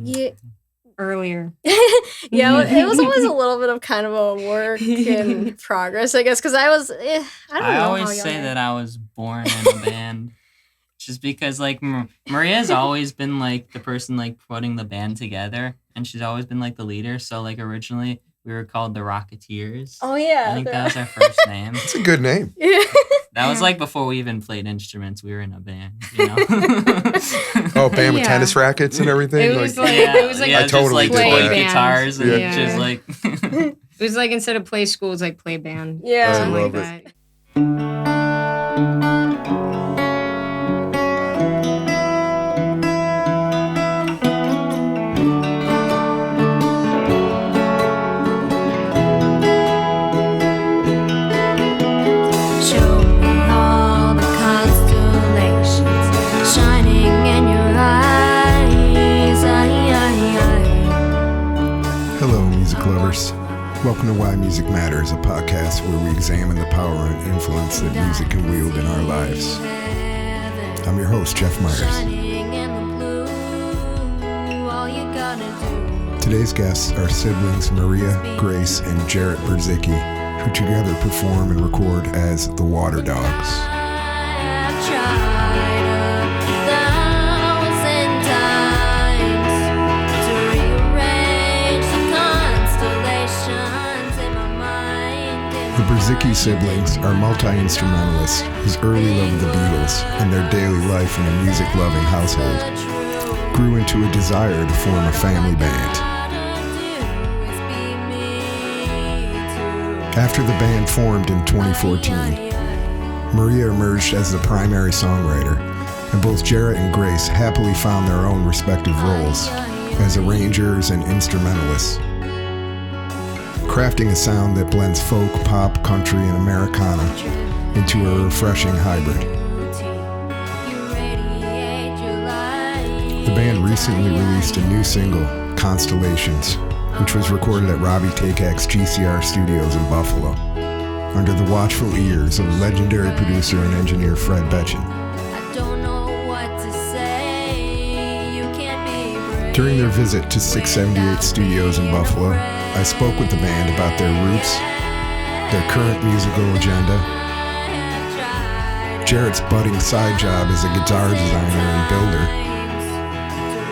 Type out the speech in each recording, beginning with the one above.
Yeah. Earlier. Yeah, it was always a little bit of kind of a work in progress, I guess, because I was, I don't know. I always say that I was born in a band. Just because, like, Maria's always been, like, the person, like, putting the band together. And she's always been, like, the leader. So, like, originally, we were called the Rocketeers. Oh, yeah. I think that was our first name. It's a good name. Yeah. That was, like, before we even played instruments. We were in a band, you know? Oh, band with tennis rackets and everything? It was like I totally just, like, did toy that. guitars and just, like... It was like, instead of play school, it was like play band. Yeah. I love like it. that. Show me all the constellations shining in your eyes. Hello, music lovers. Welcome to Why Music Matters, a podcast where we examine the power and influence that music can wield in our lives. I'm your host, Jeff Miers. Today's guests are siblings Maria, Grace, and Jarrett Brzykcy, who together perform and record as the Water Dogs. The Brzykcy siblings are multi-instrumentalists whose early love of the Beatles and their daily life in a music-loving household grew into a desire to form a family band. After the band formed in 2014, Maria emerged as the primary songwriter, and both Jarret and Grace happily found their own respective roles as arrangers and instrumentalists, crafting a sound that blends folk, pop, country, and Americana into a refreshing hybrid. The band recently released a new single, Constellations, which was recorded at Robby Takac's GCR Studios in Buffalo, under the watchful ears of legendary producer and engineer Fred Betschen. During their visit to 678 Studios in Buffalo, I spoke with the band about their roots, their current musical agenda, Jarrett's budding side job as a guitar designer and builder,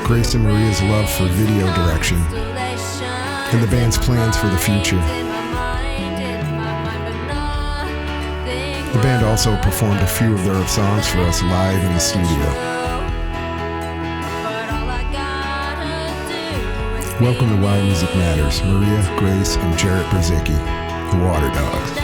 Grace and Maria's love for video direction, and the band's plans for the future. The band also performed a few of their songs for us live in the studio. Welcome to Why Music Matters, Maria, Grace, and Jarrett Brzykcy, the Water Dogs.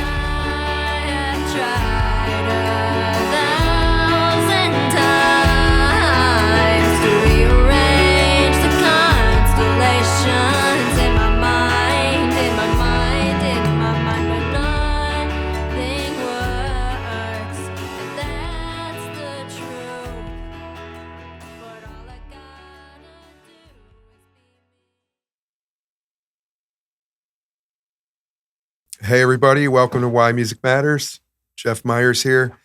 Hey everybody, welcome to Why Music Matters. Jeff Miers here.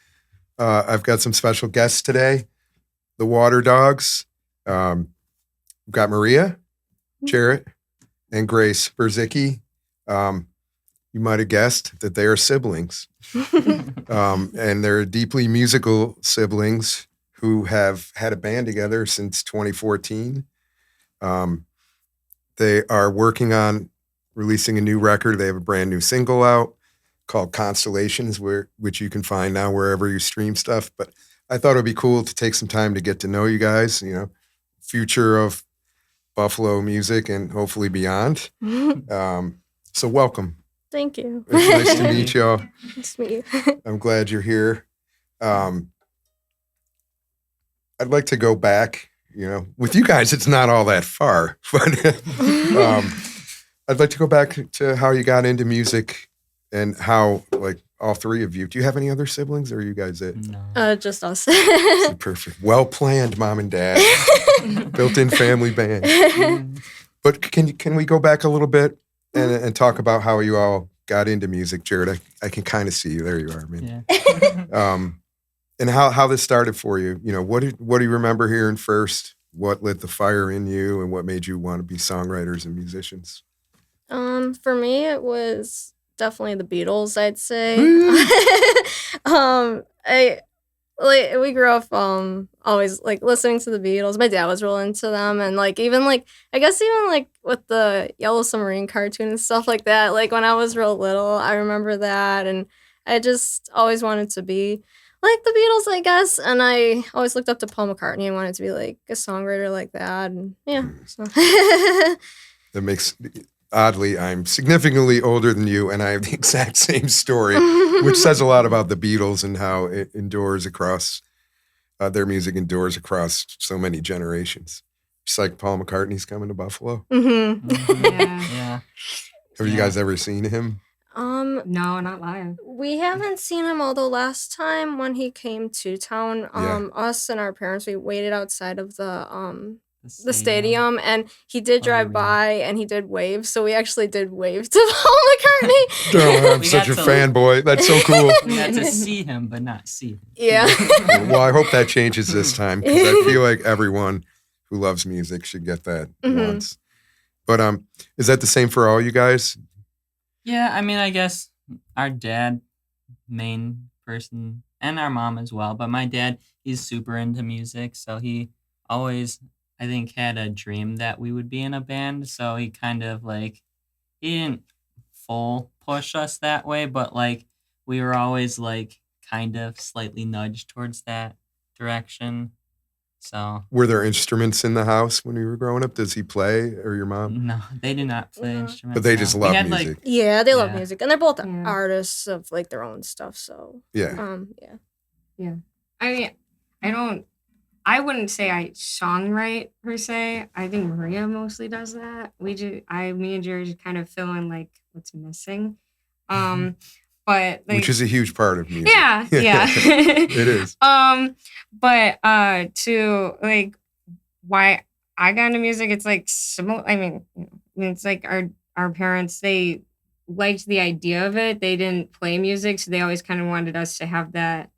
I've got some special guests today. The Water Dogs. We've got Maria, Jarret, and Grace Brzykcy. You might have guessed that they are siblings. And they're deeply musical siblings who have had a band together since 2014. They are working on releasing a new record. They have a brand new single out called Constellations, which you can find now wherever you stream stuff. But I thought it would be cool to take some time to get to know you guys, you know, future of Buffalo music and hopefully beyond. So welcome. Thank you. It's nice to meet y'all. Nice to meet you. I'm glad you're here. I'd like to go back, you know, with you guys, it's not all that far, but I'd like to go back to how you got into music and how, like, all three of you. Do you have any other siblings, or are you guys it? No. Just us. Perfect. Well planned, mom and dad. Built-in family band. But can we go back a little bit and talk about how you all got into music, Jarret? I can kind of see you. There you are, man. Yeah. And how this started for you. You know, what do you remember hearing first? what lit the fire in you and what made you want to be songwriters and musicians? For me, it was definitely the Beatles, I'd say. We grew up always like listening to the Beatles. My dad was real into them, and like even like I guess even like with the Yellow Submarine cartoon and stuff like that. Like when I was real little, I remember that, and I just always wanted to be like the Beatles, I guess. And I always looked up to Paul McCartney and wanted to be like a songwriter like that. And yeah, so. That makes, oddly, I'm significantly older than you, and I have the exact same story, which says a lot about the Beatles and how it endures across, their music endures across so many generations. Just like Paul McCartney's coming to Buffalo. Mm-hmm. Yeah. Have you guys ever seen him? No, not live. We haven't seen him, although last time when he came to town, us and our parents, we waited outside of the stadium, and he did drive by and he did wave, so we actually did wave to Paul McCartney. Oh, I'm such a fanboy. That's so cool. We got to see him, but not see him. Yeah. Well, I hope that changes this time, because I feel like everyone who loves music should get that once. But is that the same for all you guys? Yeah, I mean, I guess our dad, main person, and our mom as well. But my dad, he's super into music, so he always, I think, had a dream that we would be in a band. So he kind of like, he didn't full push us that way, but like we were always like kind of slightly nudged towards that direction. So Were there instruments in the house when you were growing up? Does he play, or your mom? no, they did not play No. instruments. But they no. just We love had, music. Yeah, they love Yeah. music, and they're both Yeah. artists of like their own stuff. So Yeah. yeah. I mean, I wouldn't say I songwrite per se. I think Maria mostly does that. Me and Jerry just kind of fill in like what's missing. But like, Which is a huge part of music. yeah. It is. But to like why I got into music, it's like similar. I mean, it's like our parents, they liked the idea of it. They didn't play music, so they always kind of wanted us to have that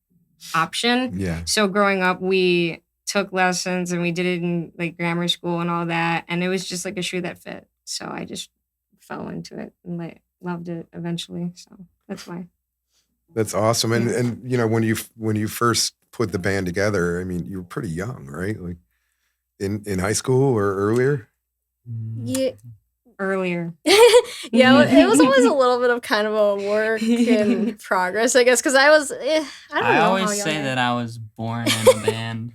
option. Yeah. So growing up, we took lessons and we did it in like grammar school and all that, and it was just like a shoe that fit. So I just fell into it and like loved it eventually. So that's why. That's awesome. And you know, when you first put the band together, I mean, you were pretty young, right? Like in high school or earlier? Yeah. Earlier. Yeah, it was always a little bit of kind of a work in progress, I guess, because I was, I don't know. I always how young say I that I was born in a band,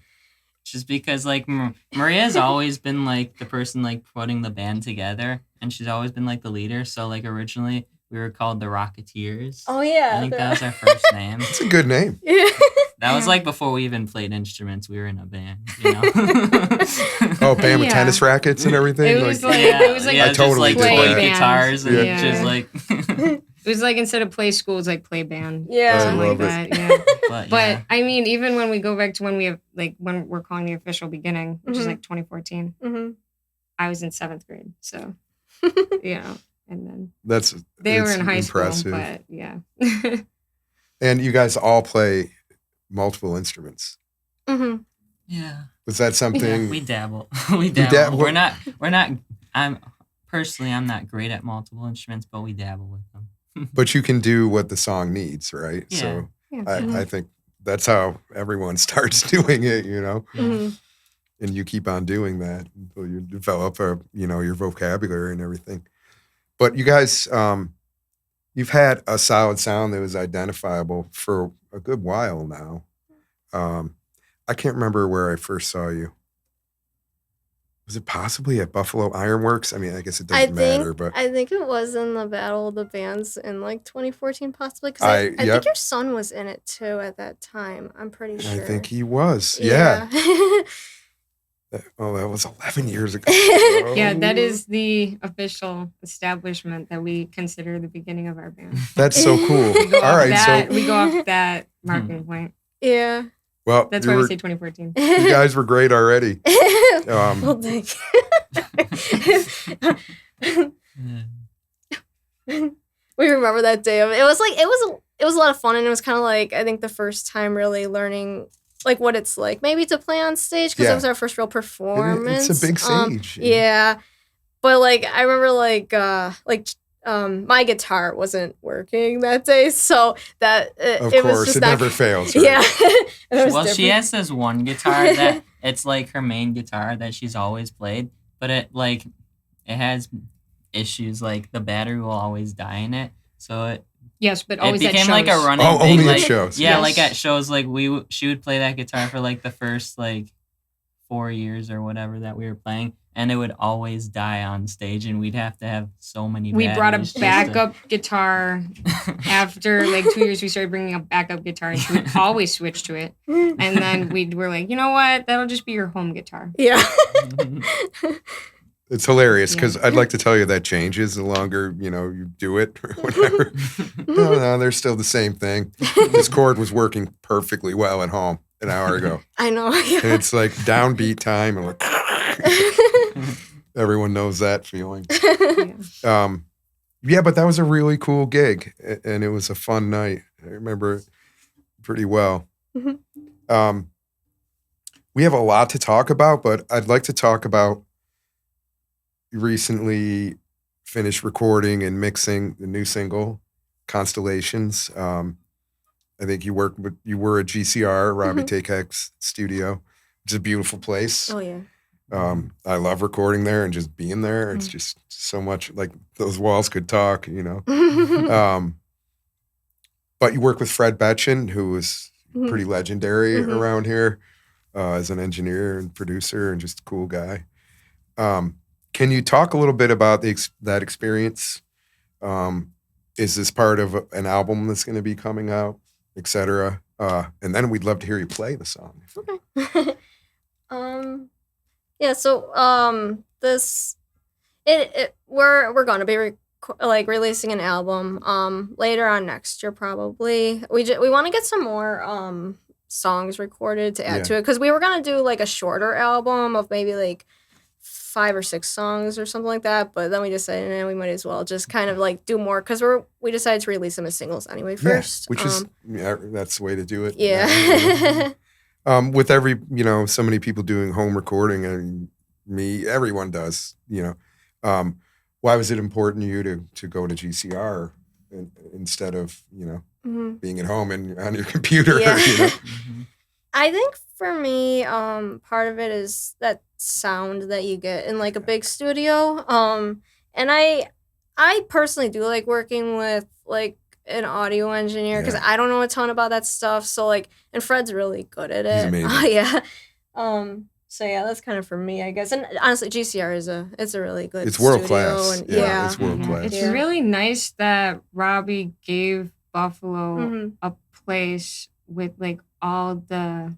just because like Maria's always been like the person like putting the band together, and she's always been like the leader. So like originally we were called the Rocketeers. Oh yeah, I think that was our first name. It's a good name. Yeah. That was like before we even played instruments. We were in a band, you know. Oh, band with Yeah. tennis rackets and everything? It was like I totally just did like that. play guitars and Yeah. just like. It was like instead of play school, it's like play band. Yeah. Something I like love that. Yeah. but But yeah. I mean, even when we go back to when we have like when we're calling the official beginning, which is Mhm. like 2014, Mhm. I was in 7th grade. So you know, and then That's they were it's in high impressive. school, but yeah. And you guys all play multiple instruments. Mhm. Yeah. Was that something? We dabble. We dabble. dabble. We're not. I'm not great at multiple instruments, but we dabble with them. But you can do what the song needs, right? Yeah. So Yeah. I think that's how everyone starts doing it, you know? Yeah. Mhm. And you keep on doing that until you develop your vocabulary and everything. But you guys, you've had a solid sound that was identifiable for a good while now. I can't remember where I first saw you. Was it possibly at Buffalo Ironworks? I mean, I guess it doesn't matter, but I think it was in the Battle of the Bands in like 2014, possibly. Because I- I yep. think your son was in it too at that time. I'm pretty sure. I think he was. Yeah. Yeah. Oh, that was 11 years ago. Yeah, that Oh. is the official establishment that we consider the beginning of our band. That's so cool. We go All off right, that, so we go off that marking point. Yeah. well, That's you why were- we say 2014. you guys were great already. Well, thank you. Yeah. We remember that day of it was like it was a lot of fun, and it was kind of like I think the first time really learning like what it's like maybe to play on stage because Yeah. it was our first real performance. It's a big stage. Yeah, but like I remember my guitar wasn't working that day, so that Of it was course, just it not, never fails. Right? Yeah. It was Well, she different. has this one guitar that it's like her main guitar that she's always played, but it has issues. Like the battery will always die in it, so Yes, but it always at became like a shows. running Oh, thing. only at Like shows. yeah, Yes. like at shows, like she would play that guitar for like the first like 4 years or whatever that we were playing, and it would always die on stage, and we'd have to have so many. We brought a batteries just to- backup guitar. After like 2 years, we started bringing a backup guitar, and she would always switch to it. And then we were like, you know what? That'll just be your home guitar. Yeah. It's hilarious Yeah. because I'd like to tell you that changes the longer, you do it or whatever. No, they're still the same thing. This chord was working perfectly well at home an hour ago. I know. And it's like downbeat time and like everyone knows that feeling. Yeah. Yeah, but that was a really cool gig and it was a fun night. I remember it pretty well. Mhm. We have a lot to talk about, but I'd like to talk about you recently finished recording and mixing the new single, Constellations. I think you were at GCR, Robby Takac's studio, which is a beautiful place. Oh yeah. I love recording there and just being there. It's just so much like those walls could talk, But you work with Fred Betschen, who is pretty legendary around here as an engineer and producer and just a cool guy. Can you talk a little bit about that experience? Is this part of an album that's going to be coming out, et cetera? And then we'd love to hear you play the song. Okay. Yeah. So we're gonna be releasing an album later on next year probably. We want to get some more songs recorded to add to it because we were gonna do like a shorter album of maybe like 5 or 6 songs or something like that, but then we decided we might as well just kind of like do more because we decided to release them as singles anyway first. Which is that's the way to do it. Yeah. With every so many people doing home recording and everyone does. Why was it important to you to go to GCR instead of being at home and on your computer? Yeah. Mhm. I think for me, part of it is that sound that you get in like a big studio. And I personally do like working with like an audio engineer because I don't know a ton about that stuff. So like, and Fred's really good at it. He's amazing. Yeah. So yeah, that's kind of for me, I guess. And honestly, GCR is a really good. It's world studio, class. and, Yeah, it's world class. It's Yeah. really nice that Robby gave Buffalo Mhm. a place with like all the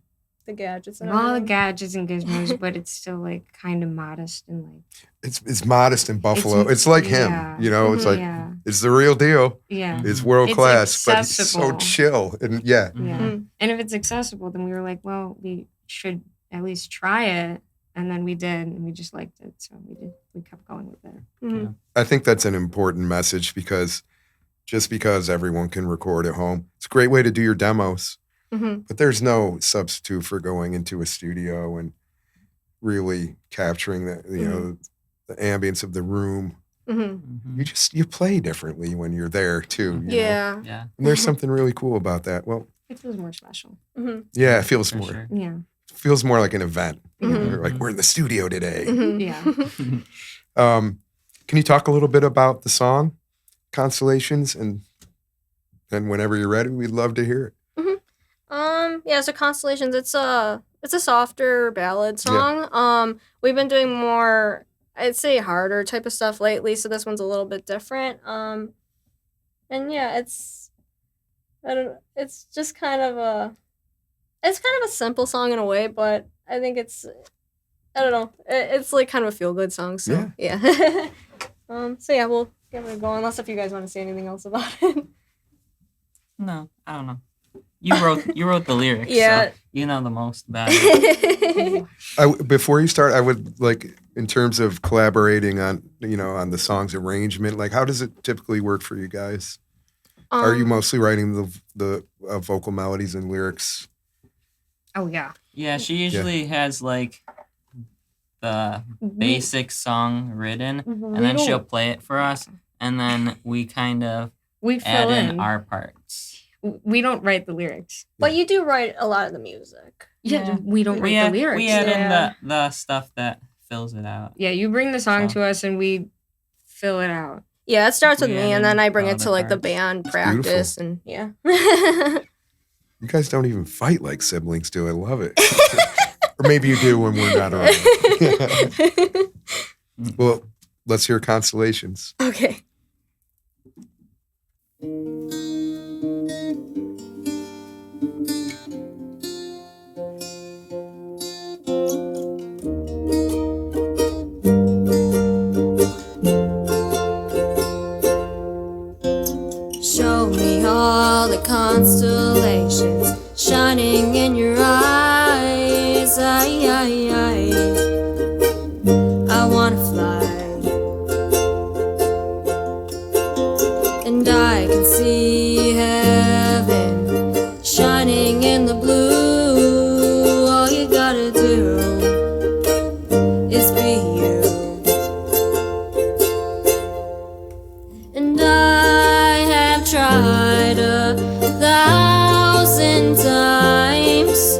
gadgets and all the everything. gadgets and gizmos, but it's still like kind of modest and like It's modest in Buffalo. It's like him. yeah. It's like yeah, it's the real deal. yeah, It's world It's class, but it's so accessible. chill. And yeah. Mhm. And if it's accessible, then we were like, well, we should at least try it, and then we did, and we just liked it, so we kept going with it. Mhm. I think that's an important message because just because everyone can record at home, it's a great way to do your demos. Mhm. But there's no substitute for going into a studio and really capturing the ambience of the room. Mhm. Mhm. You play differently when you're there too. you know? Yeah. Yeah, And there's something really cool about that. Well, It feels more special. Mhm. yeah, it feels for more sure. Yeah, feels more like an event. Mhm. You're like we're in the studio today. Mhm. Yeah. Can you talk a little bit about the song Constellations and whenever you're ready, we'd love to hear it. Yeah, so Constellations, it's a softer ballad song. We've been doing more, I'd say, harder type of stuff lately, so this one's a little bit different. And yeah, it's just kind of a simple song in a way, but I think it's, I don't know, it's like kind of a feel good song. So yeah. So yeah, we'll get it going. Unless if you guys want to say anything else about it. No, I don't know. You wrote the lyrics. Yeah. So you know the most about it. Before you start, I would like, in terms of collaborating on the song's arrangement, like how does it typically work for you guys? Are you mostly writing the vocal melodies and lyrics Oh yeah. Yeah, she usually has like the basic song written, and then she'll play it for us, and then we kind of We add fill in our parts. We don't write the lyrics. But you do write a lot of the music. Yeah, we don't write the lyrics. We add in the stuff that fills it out. Yeah, you bring the song to us and we fill it out. Yeah, it starts with We me, add and then in I bring all it the to like the parts. band It's practice, and yeah. You guys don't even fight like siblings do. I love it. Or maybe you do when we're not on. Well, let's hear Constellations. Okay. Show me all the constellations shining in your eyes. I wanna fly, and I can see heaven shining in the blue. All you gotta do is be you. And I have tried 1,000 times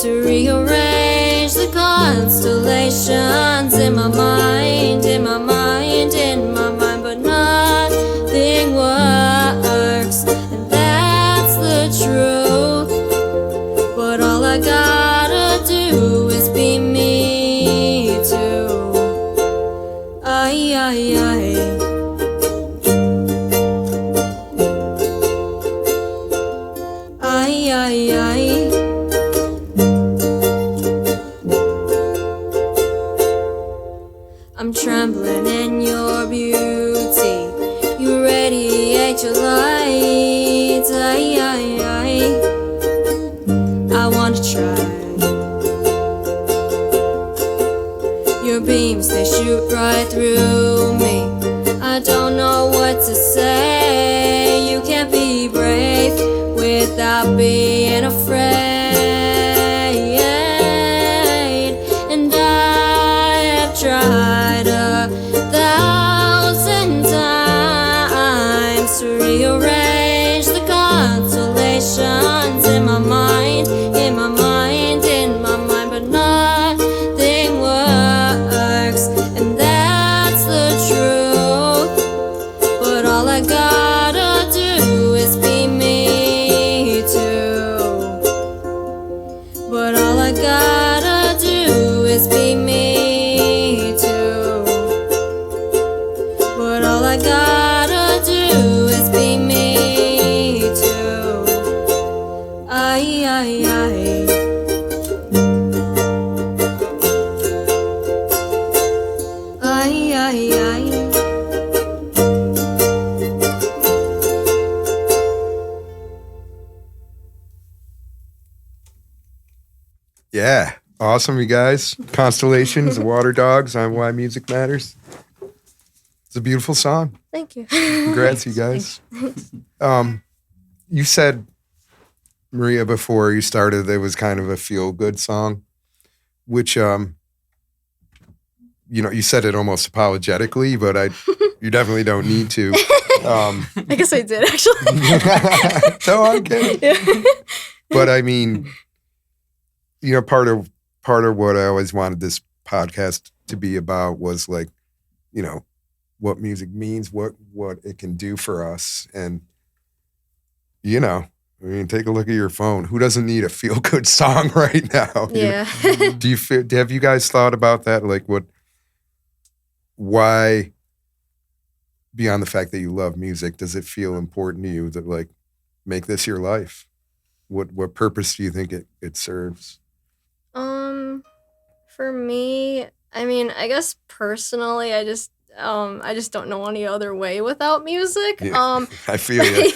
to rearrange the constellations in my mind, in my mind, in my mind, but nothing works, and that's the truth. But all I gotta do is be me too. I'm trembling in your beauty. You radiate your light. I want to try. Your beams, they shoot right through me. I don't know what to say. You can't be brave without being afraid. And I have tried 1,000 times to rearrange the constellations in my mind, in my mind, in my mind, but nothing works, and that's the truth. But all I gotta do is be me too. But all I gotta do is be me too. But all I gotta do is be me too. Yeah. Awesome, you guys. Constellations, the Water Dogs on Why Music Matters. It's a beautiful song. Thank you. Congrats, you guys. You said, Maria, before you started, it was kind of a feel-good song, which, you said it almost apologetically, but you definitely don't need to. I guess I did, actually. No, I'm kidding. Yeah. But I mean, part of what I always wanted this podcast to be about was like, what music means, what it can do for us. And, take a look at your phone. Who doesn't need a feel-good song right now? Yeah. Have you guys thought about that? Like why, beyond the fact that you love music, does it feel important to you to like make this your life? What purpose do you think it serves? For me, I mean, I guess personally, I just don't know any other way without music. Yeah, I feel you.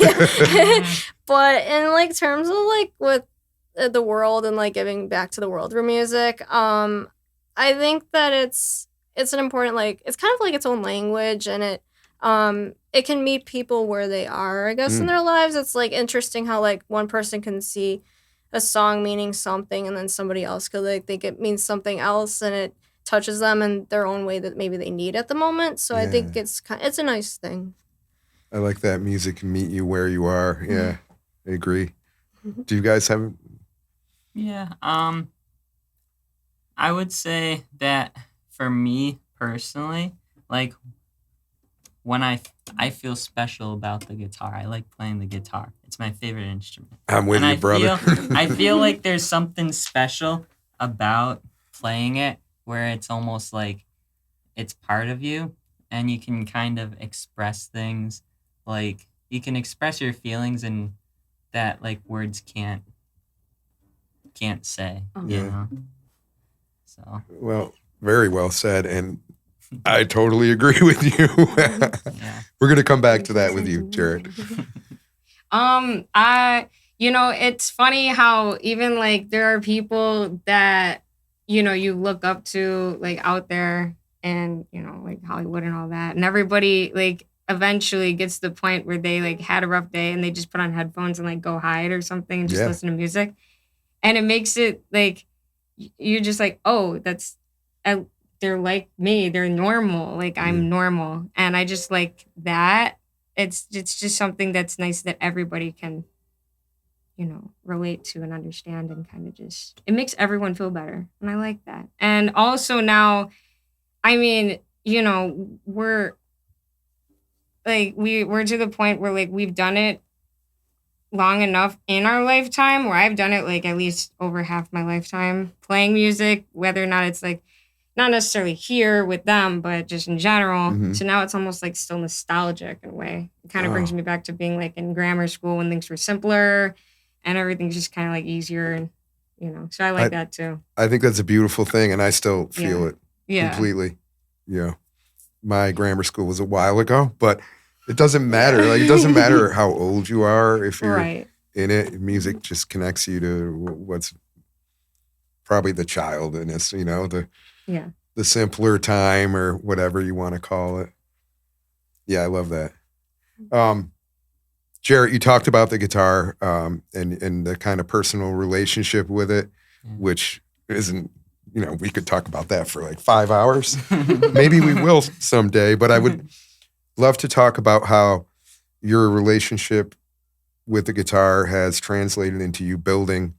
But in like terms of like with the world and like giving back to the world through music, I think that it's an important, like, it's kind of like its own language, and it can meet people where they are, I guess, in their lives. It's like interesting how like one person can see a song meaning something and then somebody else could like think it means something else and it touches them in their own way that maybe they need at the moment. So I think Yeah. it's a nice thing. I like that music can meet you where you are. Mm-hmm. Yeah, I agree. Do you guys have? Yeah. I would say that for me personally, like when I feel special about the guitar. I like playing the guitar. It's my favorite instrument. I'm with And you, brother. I feel like there's something special about playing it where it's almost like it's part of you and you can kind of express things like you can express your feelings and that like words can't say, you Yeah. know. So, Well, very well said, and I totally agree with you. yeah. We're gonna come back to that with you, Jarrett. It's funny how even like there are people that, you look up to like out there and, like Hollywood and all that. And everybody like eventually gets to the point where they like had a rough day and they just put on headphones and like go hide or something and just Yeah. listen to music. And it makes it like, you're just like, oh, they're like me. They're normal. Like I'm normal. And I just like that. It's just something that's nice that everybody can, relate to and understand and kind of just, it makes everyone feel better. And I like that. And also now, I mean, we're like, we're to the point where like we've done it long enough in our lifetime where I've done it like at least over half my lifetime playing music, whether or not it's like not necessarily here with them, but just in general. Mhm. So now it's almost like still nostalgic in a way. It kind of brings me back to being like in grammar school when things were simpler and everything's just kind of like easier. And, so I like that too. I think that's a beautiful thing, and I still feel it Yeah. completely. Yeah, my grammar school was a while ago, but it doesn't matter. Like it doesn't matter how old you are if you're Right. in it. Music just connects you to what's probably the childness, Yeah. the simpler time or whatever you want to call it. Yeah, I love that. Jarrett, you talked about the guitar and the kind of personal relationship with it, which isn't, we could talk about that for like 5 hours. Maybe we will someday, but I would love to talk about how your relationship with the guitar has translated into you building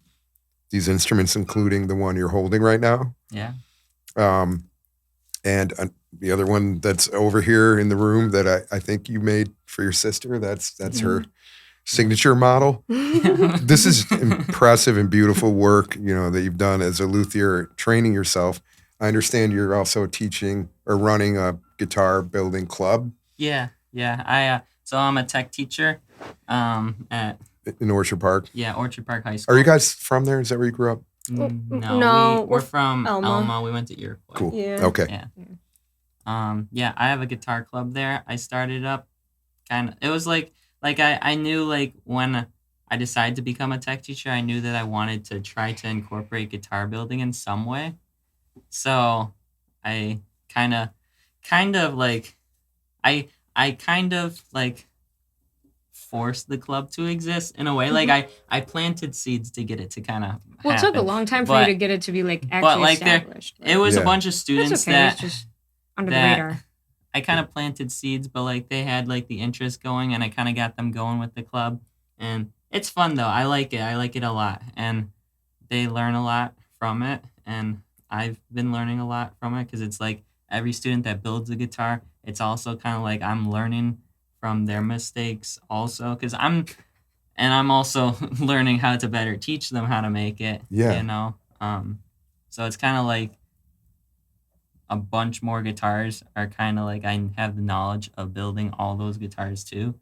these instruments, including the one you're holding right now. Yeah. And the other one that's over here in the room that I think you made for your sister, that's her signature model. This is impressive and beautiful work, that you've done as a luthier, training yourself. I understand you're also teaching or running a guitar building club. Yeah. So I'm a tech teacher at in Orchard Park. Yeah, Orchard Park High School. Are you guys from there? Is that where you grew up? No, we're from Elma. Elma. We went to Iroquois. Cool. Yeah. Okay. Yeah. I have a guitar club there. I started up it was like I knew like when I decided to become a tech teacher, I knew that I wanted to try to incorporate guitar building in some way. So I kind of like I kind of like forced the club to exist in a way. Like I planted seeds to get it to kind of Well, it took a long time for you to get it to be like actually established. It was Yeah. a bunch of students That's okay. that It's just under the that- radar. I kind of planted seeds, but like they had like the interest going, and I kind of got them going with the club. And it's fun though. I like it. I like it a lot, and they learn a lot from it. And I've been learning a lot from it because it's like every student that builds a guitar, it's also kind of like I'm learning from their mistakes also because I'm also learning how to better teach them how to make it. Yeah. So it's kind of like a bunch more guitars are kind of like I have the knowledge of building all those guitars too.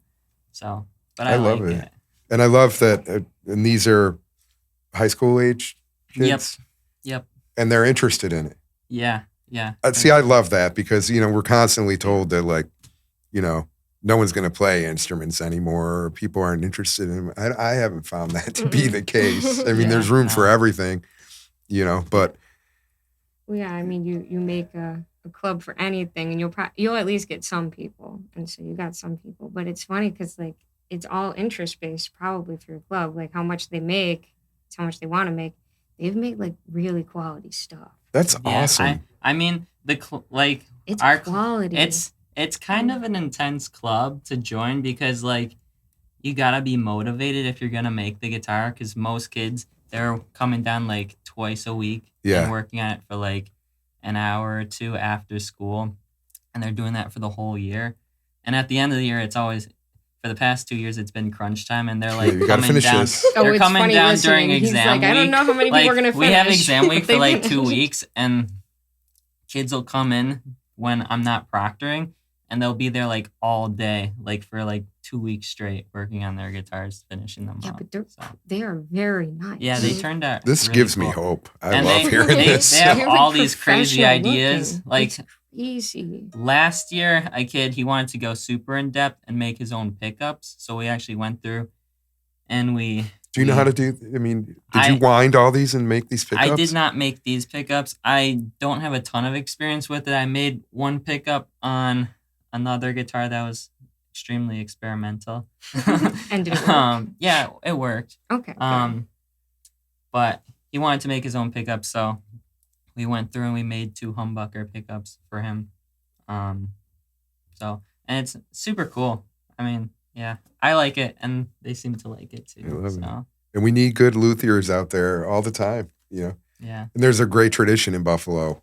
So, but I love like it. And I love that. And these are high school age kids. Yep. And they're interested in it. Yeah. See, I love that because, we're constantly told that like, no one's going to play instruments anymore. Or people aren't interested in them. I haven't found that to be the case. I mean, Yeah, there's room for no. everything, but Well, yeah, I mean, you make a club for anything, and you'll at least get some people, and so you got some people. But it's funny because like it's all interest based, probably for your club, like how much they make. how much they want to make, they've made like really quality stuff. That's Yeah, awesome. I mean, It's our quality. it's kind of an intense club to join because like you gotta be motivated if you're gonna make the guitar because most kids they're coming down like twice a week Yeah. and working on it for like an hour or two after school, and they're doing that for the whole year. And at the end of the year, it's always for the past 2 years it's been crunch time, and they're like you gotta coming finish down. this. Oh, They're it's coming funny down listening. during He's exam like, I don't week. know how many people are gonna We have finish. exam week for They like 2 finish. weeks, and kids will come in when I'm not proctoring, and they'll be there like all day, like for like 2 weeks straight, working on their guitars, finishing them Yeah, up. but So, they are very nice. yeah, they turned out. This really gives me cool. hope. I And love hearing this. They have They're, all like, these crazy professional ideas. looking. Like It's crazy. last year, a kid he wanted to go super in depth and make his own pickups. So we actually went through, and we. Do you know how to do? I mean, did you wind all these and make these pickups? I did not make these pickups. I don't have a ton of experience with it. I made one pickup on another guitar that was extremely experimental. And did it work? Yeah, it worked. Okay. But he wanted to make his own pickup, so we went through and we made 2 humbucker pickups for him. So and it's super cool. I mean, yeah, I like it, and they seem to like it I too. love So And we need good luthiers out there all the time, you know. yeah, And there's a great tradition in Buffalo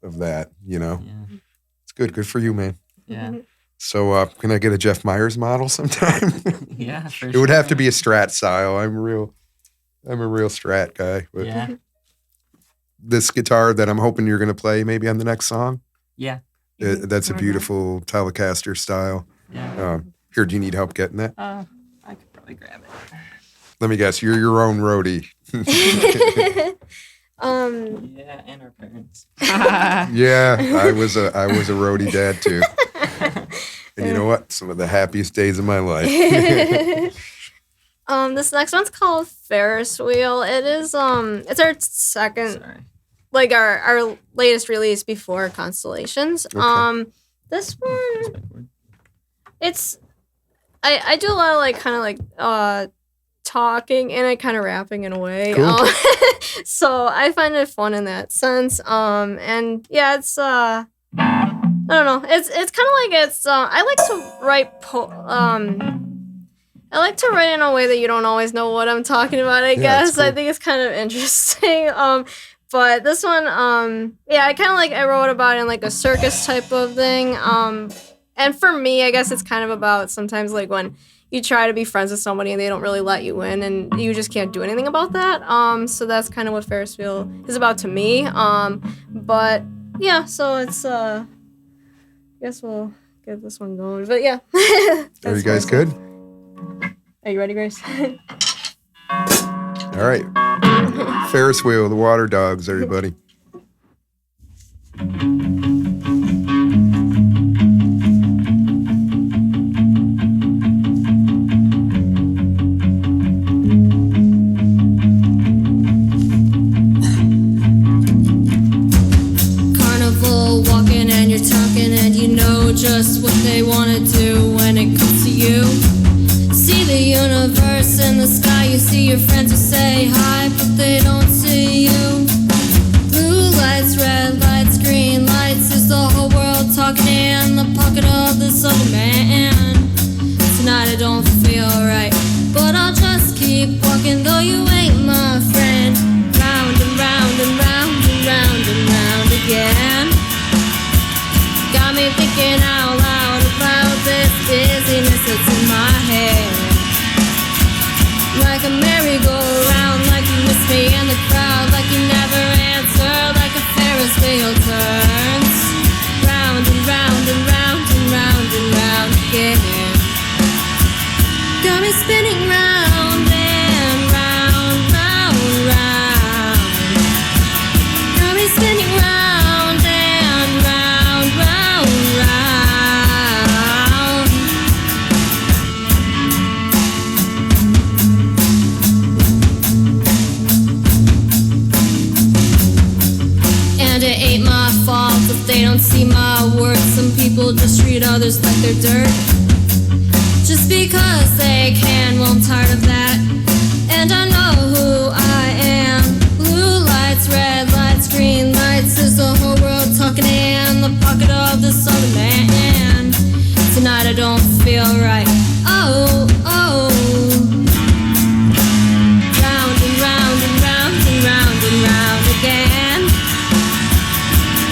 of that, you know. yeah, It's good. Good for you, man. yeah, So can I get a Jeff Miers model sometime? yeah. For It would have to sure. be a Strat style. I'm a real Strat guy. But Yeah, this guitar that I'm hoping you're going to play maybe on the next song, yeah, that's a Mhm. beautiful Telecaster style. yeah. Here, do you need help getting that? I could probably grab it. Let me guess. You're your own roadie. Yeah, and our parents. Yeah, I was a roadie dad too. And you know what? Some of the happiest days of my life. This next one's called Ferris Wheel. It is it's our second, Sorry. like our latest release before Constellations. Okay. This one, it's I do a lot of like kind of like talking and kind of rapping in a way. Cool. So I find it fun in that sense. And yeah, it's I don't know. It's kind of like it's I like to write I like to write in a way that you don't always know what I'm talking about, I guess. cool. I think it's kind of interesting. But this one, yeah, I kind of like I wrote about it in like a circus type of thing. And for me, I guess it's kind of about sometimes like when you try to be friends with somebody and they don't really let you in and you just can't do anything about that. So that's kind of what Ferris Wheel is about to me. But yeah, so it's I guess we'll get this one going. But yeah. Are you guys good? Are you ready, Grace? All right. Ferris wheel, the water dogs, everybody. Carnival walking and you're talking and you know just what they want to do when it comes to you. See the universe in the sky, you see your friends who say hi, but they don't see you. Blue lights, red lights, green lights, is the whole world talking in the pocket of this other man. Tonight I don't feel right, but I'll just keep walking though you ain't my friend. Round and round and round and round and round again. Got me thinking out loud about this dizziness that's in my head. Like a merry-go-round, like you miss me in the crowd, like you never answer, like a Ferris wheel turns. Round and round and round and round and round again. Got me spinning round and round, round, round. Got me spinning round and round, round, round. And it ain't my fault if they don't see my worth. Some people just treat others like they're dirt. Just because they can, well, I'm tired of that. And I know oh, who I am. Blue lights, red lights, green lights. Is the whole world talking in the pocket of this other man? Tonight I don't feel right. Oh, oh. Round and round and round and round and round again.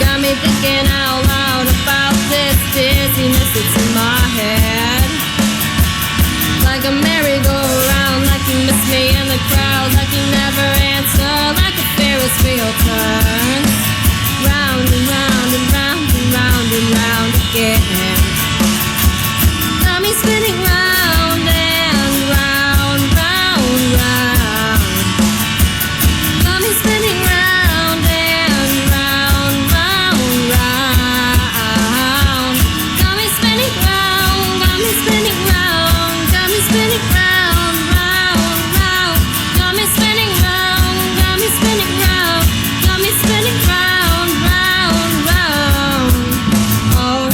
Got me thinking out loud about this dizziness that's in my head. Like a merry-go-round, like you miss me in the crowd, like you never answer, like a Ferris wheel turns. Round and round and round and round and round again. Got me spinning round and round, round, round. Got me spinning round and round, round, round. Got me spinning round, got me spinning round, got me spinning round, round, round. Got me spinning round, got me spinning round, got me spinning round, round, round. Oh.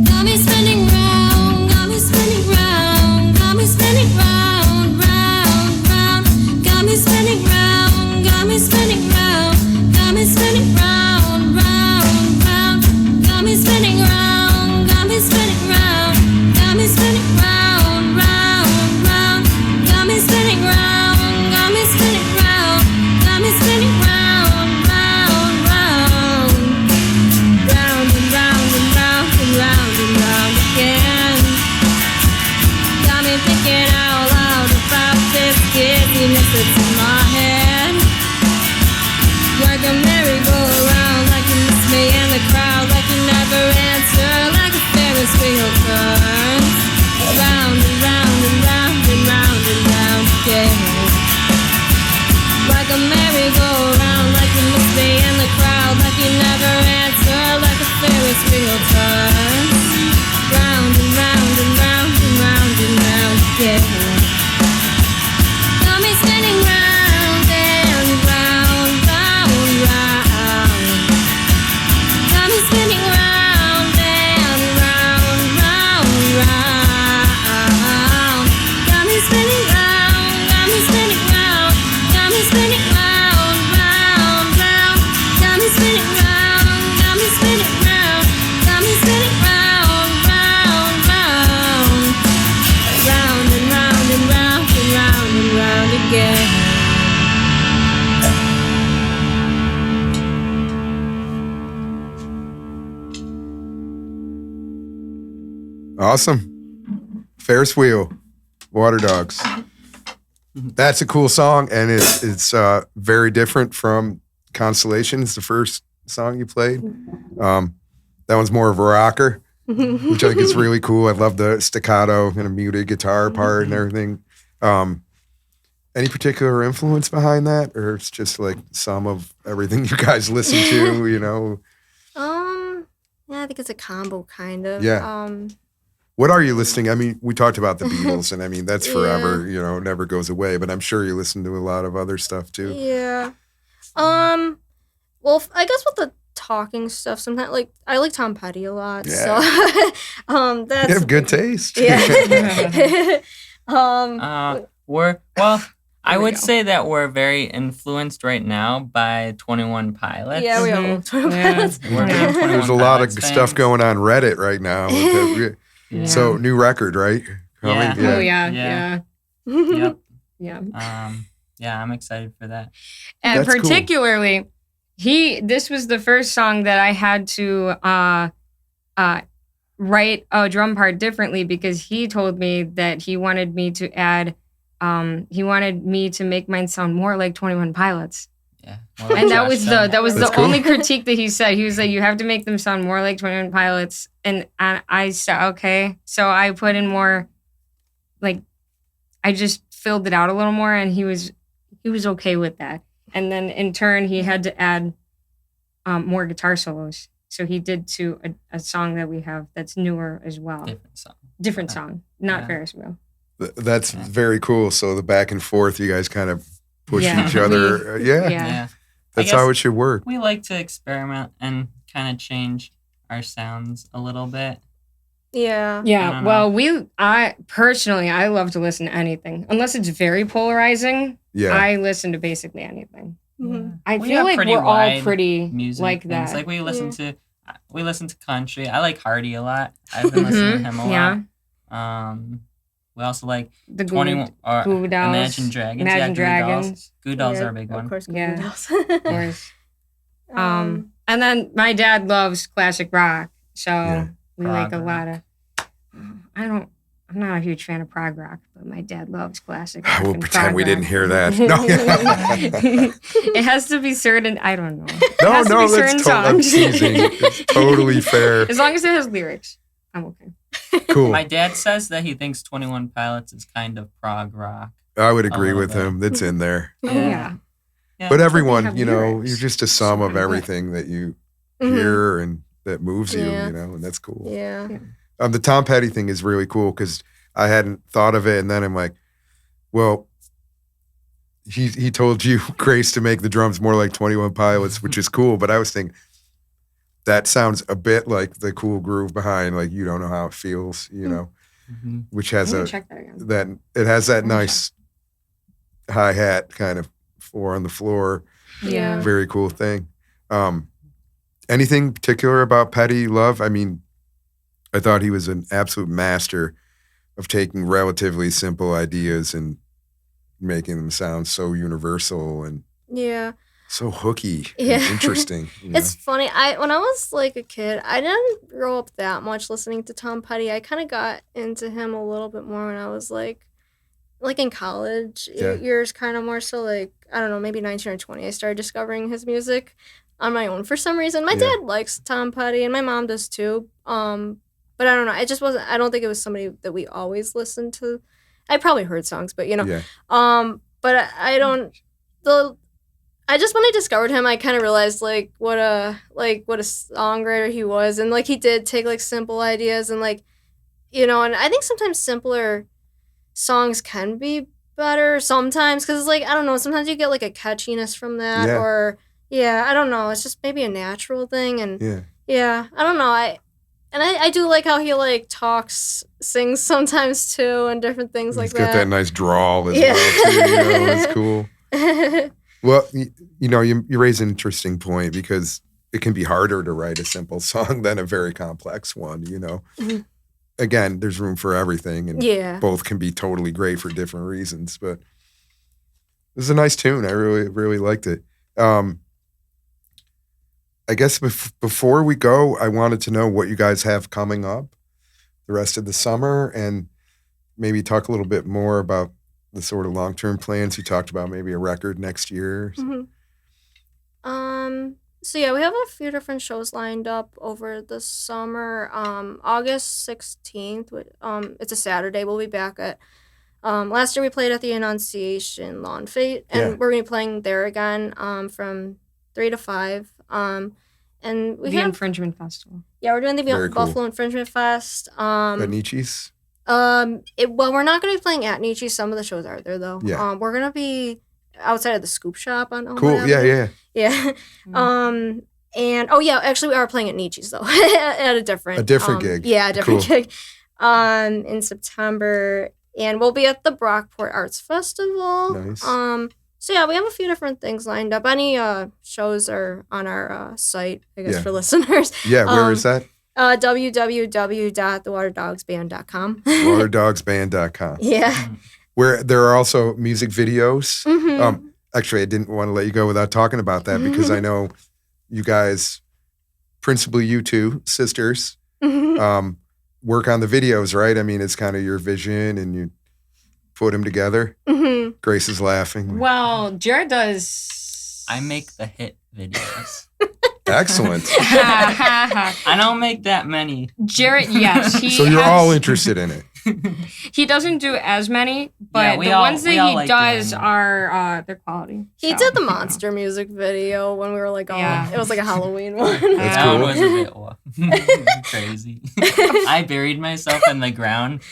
Got me spinning round, got me spinning round, got me spinning round, round, round. Got me spinning round, got me spinning round, got me spinning round, round, round. Got me spinning round, got me spinning round, got me spinning round, round, round. Got me spinning round, got me spinning round, got me spinning round, round, round. Round and round and round and round and round again. Got me thinking out loud about this dizziness that's in my head. Like a merry-go-round, like you miss me in the crowd, like you never answer, like a Ferris wheel turns. Round and round and round and round and round again. Like a merry-go-round, like you miss me in the crowd, like you never answer, like a Ferris wheel turns. Round and round and round and round and round again. Got me spinning round and round, round, round. Got me spinning round and round, round, round. Got me spinning round, got me spinning round, got me spinning round, round, round. Got me spinning round, got me spinning round, got me spinning round, round, round. Round and round and round and round and round again. Awesome. Ferris wheel, water dogs. That's a cool song, and it's very different from Constellations, the first song you played. That one's more of a rocker, which I think is really cool. I love the staccato and a muted guitar part and everything. Any particular influence behind that, or it's just like some of everything you guys listen to, you know? Yeah, I think it's a combo kind of. Yeah. What are you listening? I mean, we talked about the Beatles, and I mean, that's forever, you know, never goes away, but I'm sure you listen to a lot of other stuff too. Yeah. Well, I guess with the talking stuff, sometimes, like, I like Tom Petty a lot, so, that's... You have good taste. Yeah. I would say that we're very influenced right now by 21 Pilots. Yeah, we all love 21 Pilots. We're big 21 There's a lot of Pilots stuff fans. going on Reddit right now. Yeah. So, new record, right? Yeah. Coming? Oh yeah, Yeah. yeah, Yep. yeah. Yeah, I'm excited for that. And That's cool. particularly, this was the first song that I had to write a drum part differently because he told me that he wanted me to add, he wanted me to make mine sound more like 21 Pilots. Yeah. More like And that Josh was Dun. That's the cool. only critique that he said. He was like, you have to make them sound more like 21 Pilots. And I said, okay. So I put in more, like, I just filled it out a little more, and he was okay with that. And then in turn, he had to add more guitar solos. So he did to a song that we have that's newer as well. Different song, not Yeah. Ferris wheel. That's very cool. So, the back and forth, you guys kind of push Yeah. each other. Yeah. Yeah. That's I how guess it should work. We like to experiment and kind of change our sounds a little bit. Yeah. I Yeah, don't well, I love to listen to anything. Unless it's very polarizing, Yeah. I listen to basically anything. Mhm. I We feel have like pretty we're all wide pretty music like things. that. Like we listen to country. I like Hardy a lot. I've been listening to him a yeah. lot. We also like The 21 or Goo Dolls. Imagine Dragons. Imagine Goo Dragons. Dolls. Goo Dolls Yeah, are a big one. Of course, Yeah. Goo Dolls. Of course. And then my dad loves classic rock, so Yeah. we like a Prog lot of. I'm not a huge fan of prog rock, but my dad loves classic rock. We'll and pretend prog we didn't rock. hear that. No. It has to be certain. I don't know. It No, has to be that's certain I'm songs. teasing. It's totally fair. As long as it has lyrics, I'm okay. Cool. My dad says that he thinks 21 Pilots is kind of prog rock. I would agree little with bit. him. That's in there. Oh yeah. Yeah. But have everyone, you're lyrics. just a sum of Yeah. everything that you Mhm. hear and that moves you, Yeah. and that's cool. Yeah. The Tom Petty thing is really cool because I hadn't thought of it, and then I'm like, well, he told you, Grace, to make the drums more like 21 Pilots, which is cool. But I was thinking that sounds a bit like the cool groove behind, like You Don't Know How It Feels, Mhm. which I'm has gonna check that again. that it has that I'm gonna nice hi hat kind of four on the floor. Yeah. Very cool thing. Anything particular about Petty Love? I mean, I thought he was an absolute master of taking relatively simple ideas and making them sound so universal and Yeah. so hooky Yeah. and interesting. It's funny. When I was like a kid, I didn't grow up that much listening to Tom Petty. I kind of got into him a little bit more when I was like in college Yeah. years, kind of more so like, I don't know, maybe 19 or 20. I started discovering his music on my own for some reason. My Yeah. dad likes Tom Petty and my mom does too. But I don't know. It just wasn't. I don't think it was somebody that we always listened to. I probably heard songs, but Yeah. But I don't. I just when I discovered him, I kind of realized what a songwriter he was, and like he did take like simple ideas and and I think sometimes simpler songs can be better sometimes because I don't know, sometimes you get like a catchiness from that Yeah. or I don't know, it's just maybe a natural thing and Yeah. I don't know, I do like how he sings sometimes too and different things He's like got that nice drawl as Yeah. well, too. It's cool. that. Well, you raise an interesting point because it can be harder to write a simple song than a very complex one, Mhm. Again, there's room for everything, and Yeah. both can be totally great for different reasons. But this is a nice tune. I really, really liked it. I guess before we go, I wanted to know what you guys have coming up the rest of the summer and maybe talk a little bit more about the sort of long-term plans. You talked about maybe a record next year. Mhm. So yeah, we have a few different shows lined up over the summer. August 16th, it's a Saturday. We'll be back at last year we played at the Annunciation Lawn Fete, and Yeah. we're gonna be playing there again from 3 to 5. And we The have Infringement Festival. we're doing the Very cool. Buffalo Infringement Fest. At Nietzsche's? Well, we're not gonna be playing at Nietzsche. Some of the shows are there though. Yeah. We're gonna be outside of the Scoop Shop on Elmwood Cool. Yeah, Avenue. yeah. Yeah. Mm. And actually we are playing at Nietzsche's though. At a different gig. Yeah, a different Cool. gig. In September. And we'll be at the Brockport Arts Festival. Nice. So yeah, we have a few different things lined up. Any shows are on our site, I guess, Yeah. for listeners. Yeah, where is that? www.thewaterdogsband.com. Waterdogsband.com. Yeah. Where there are also music videos. Mhm. Actually, I didn't want to let you go without talking about that because I know you guys, principally you two sisters, Mhm. work on the videos, right? I mean, it's kind of your vision and you put them together. Mhm. Grace is laughing. Well, Jared does. I make the hit videos. Excellent. I don't make that many. Jared, yes. So you're all interested in it. He doesn't do as many, but Yeah, we the all- ones that we all he like does doing- are their quality. He So, did the you know. monster music video when we were all Yeah. it was like a Halloween one. That's That cool. one was a bit crazy. I buried myself in the ground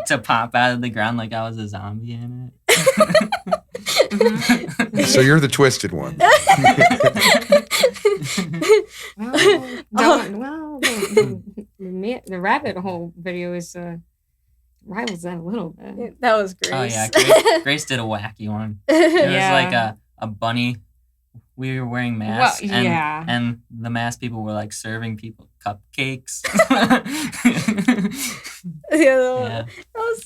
to pop out of the ground like I was a zombie in it. So you're the twisted one. Well, don't, the rabbit hole video is rivals that a little bit. That was Grace. Oh yeah, Grace did a wacky one. It was like a bunny. We were wearing masks, and the masked people were like serving people cupcakes. That was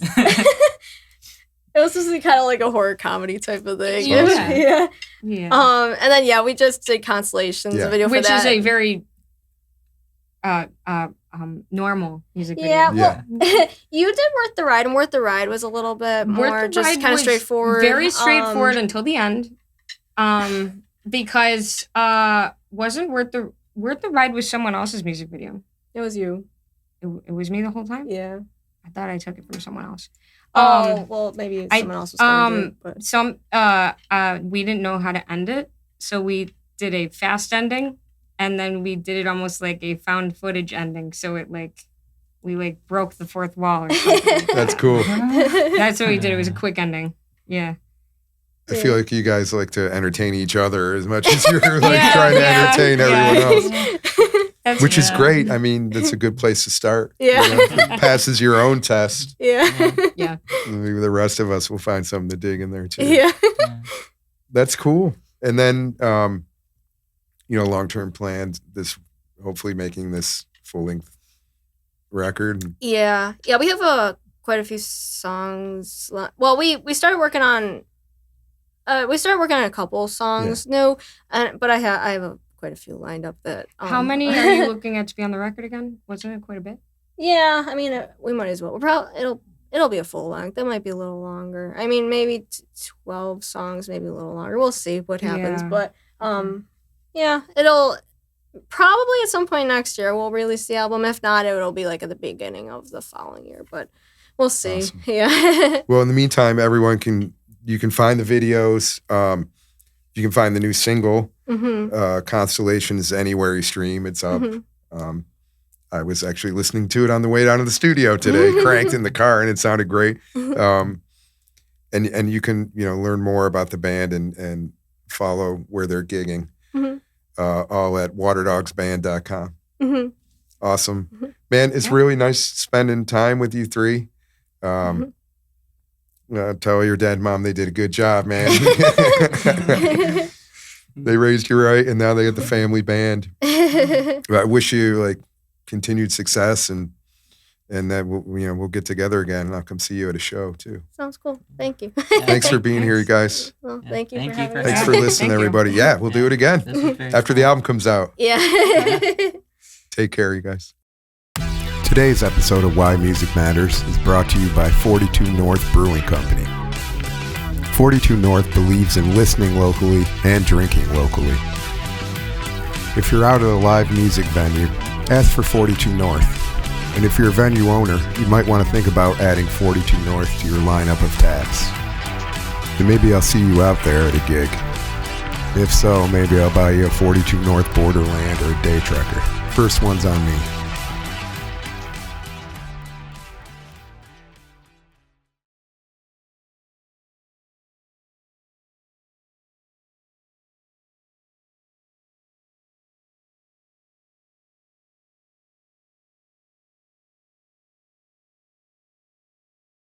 it was supposed to be kind of like a horror comedy type of thing. Yeah. And then we just did Constellations, a video for which that. is a very normal music video. Yeah, well, you did Worth the Ride, and Worth the Ride was a little bit more just kind of straightforward. Very straightforward until the end. Because wasn't Worth the Ride was someone else's music video. It was you. It was me the whole time? Yeah. I thought I took it from someone else. Well, maybe someone else was going to do it. But. We didn't know how to end it, so we did a fast ending, and then we did it almost like a found footage ending. So it we broke the fourth wall or something. That's cool. That's what we did. It was a quick ending. Yeah. I feel like you guys like to entertain each other as much as you're trying to entertain everyone else. Which is great. I mean, that's a good place to start. Yeah. It passes your own test. Yeah. Yeah. Maybe the rest of us will find something to dig in there too. Yeah. That's cool. And then, long-term plans, hopefully making this full-length record. Yeah. Yeah, we have quite a few songs. Well, we started working on a couple songs but I have quite a few lined up that. How many are you looking at to be on the record again? Wasn't it quite a bit? Yeah, I mean, we might as well. It'll be a full length. It might be a little longer. I mean, maybe 12 songs, maybe a little longer. We'll see what happens. Yeah. But it'll probably at some point next year we'll release the album. If not, it'll be like at the beginning of the following year. But we'll see. Awesome. Yeah. Well, in the meantime, you can find the videos. You can find the new single, Constellations, anywhere you stream. It's up. I was actually listening to it on the way down to the studio today, cranked in the car, and it sounded great. And you can learn more about the band and follow where they're gigging, all at waterdogsband.com. Awesome. Man, it's really nice spending time with you three. Tell your dad, mom, they did a good job, man. They raised you right, and now they got the family band. I wish you continued success, and that we'll get together again, and I'll come see you at a show too. Sounds cool. Thank you. Thanks for being here, you guys. Well, thank you for having me. Thanks for listening, everybody. Yeah, we'll do it again after the album comes out. Yeah. Take care, you guys. Today's episode of Why Music Matters is brought to you by 42 North Brewing Company. 42 North believes in listening locally and drinking locally. If you're out at a live music venue, ask for 42 North. And if you're a venue owner, you might want to think about adding 42 North to your lineup of taps. And maybe I'll see you out there at a gig. If so, maybe I'll buy you a 42 North Borderland or a Day Trucker. First one's on me.